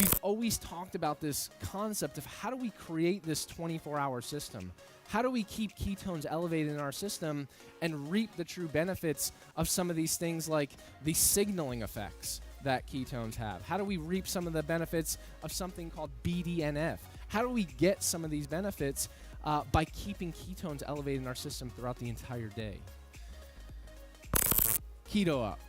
we've always talked about this concept of how do we create this 24-hour system? How do we keep ketones elevated in our system and reap the true benefits of some of these things like the signaling effects that ketones have? How do we reap some of the benefits of something called BDNF? How do we get some of these benefits by keeping ketones elevated in our system throughout the entire day? Keto Up.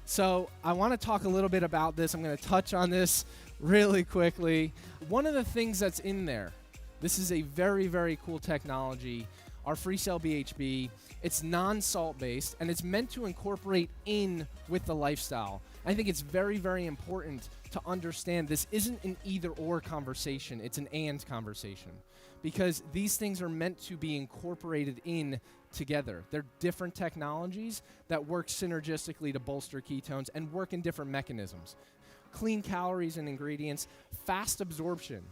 So I want to talk a little bit about this. I'm going to touch on this really quickly. One of the things that's in there, this is a very, very cool technology, our FreeCell BHB. It's non-salt based, and it's meant to incorporate in with the lifestyle. I think it's very, very important to understand this isn't an either-or conversation. It's an and conversation, because these things are meant to be incorporated in together. They're different technologies that work synergistically to bolster ketones and work in different mechanisms. Clean calories and ingredients, fast absorption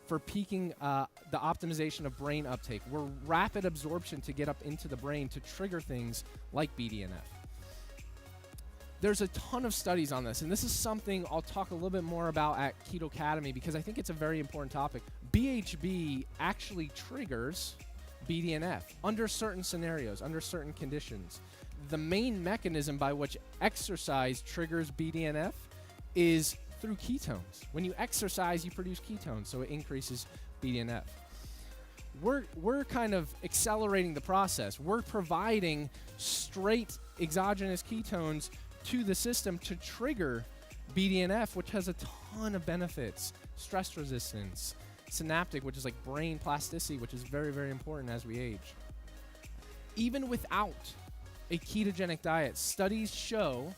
for peaking the optimization of brain uptake. We're rapid absorption to get up into the brain to trigger things like BDNF. There's a ton of studies on this, and this is something I'll talk a little bit more about at Keto Academy because I think it's a very important topic. BHB actually triggers BDNF under certain scenarios, under certain conditions. The main mechanism by which exercise triggers BDNF is through ketones. When you exercise, you produce ketones, so it increases BDNF. We're kind of accelerating the process. We're providing straight exogenous ketones to the system to trigger BDNF, which has a ton of benefits. Stress resistance, synaptic, which is like brain plasticity, which is very, very important as we age. Even without a ketogenic diet, studies show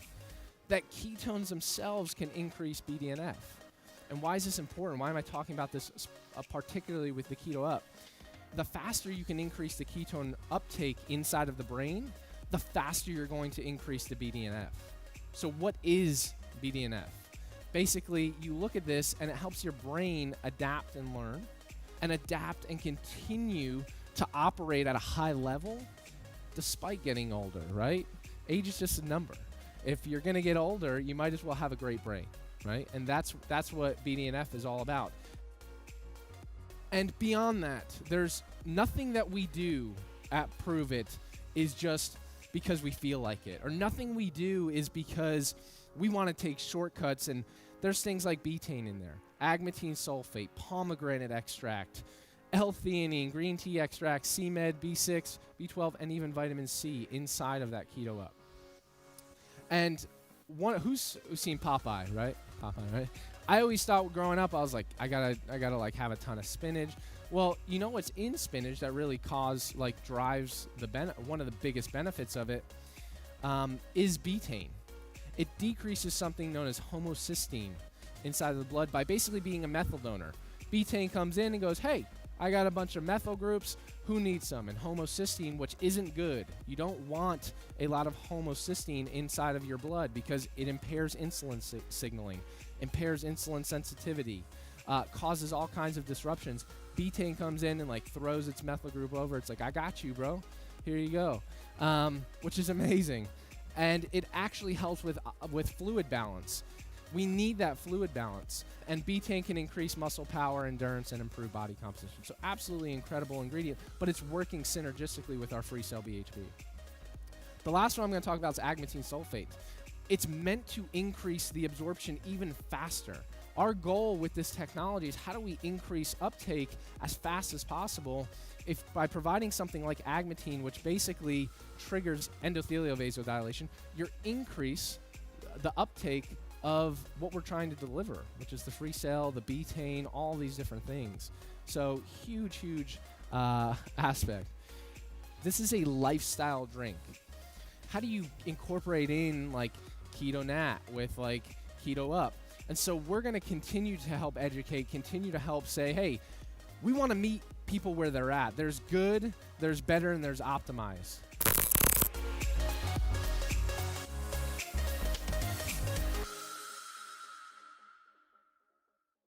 that ketones themselves can increase BDNF. And why is this important? Why am I talking about this particularly with the Keto Up? The faster you can increase the ketone uptake inside of the brain, the faster you're going to increase the BDNF. So what is BDNF? Basically, you look at this and it helps your brain adapt and learn and adapt and continue to operate at a high level despite getting older, right? Age is just a number. If you're going to get older, you might as well have a great brain, right? And that's what BDNF is all about. And beyond that, there's nothing that we do at Prove It is just because we feel like it, or nothing we do is because we want to take shortcuts. And there's things like betaine in there, agmatine sulfate, pomegranate extract, L-theanine, green tea extract, C-Med, B6, B12, and even vitamin C inside of that Keto Up. And who's seen Popeye, right? Popeye, right? I always thought growing up, I was like, I gotta like have a ton of spinach. Well, you know what's in spinach that really drives one of the biggest benefits of it is betaine. It decreases something known as homocysteine inside of the blood by basically being a methyl donor. Betaine comes in and goes, hey, I got a bunch of methyl groups. Who needs some? And homocysteine, which isn't good. You don't want a lot of homocysteine inside of your blood because it impairs insulin signaling, impairs insulin sensitivity, causes all kinds of disruptions. Betaine comes in and like throws its methyl group over. It's like, I got you, bro. Here you go, which is amazing. And it actually helps with fluid balance. We need that fluid balance. And betaine can increase muscle power, endurance, and improve body composition. So absolutely incredible ingredient, but it's working synergistically with our FreeCell BHB. The last one I'm going to talk about is agmatine sulfate. It's meant to increase the absorption even faster. Our goal with this technology is how do we increase uptake as fast as possible by providing something like agmatine, which basically triggers endothelial vasodilation, you increase the uptake of what we're trying to deliver, which is the FreeCell, the betaine, all these different things. So huge aspect. This is a lifestyle drink. How do you incorporate in like Keto Nat with like Keto Up? And so we're going to continue to help educate, continue to help say, hey, we want to meet people where they're at. There's good, there's better, and there's optimized.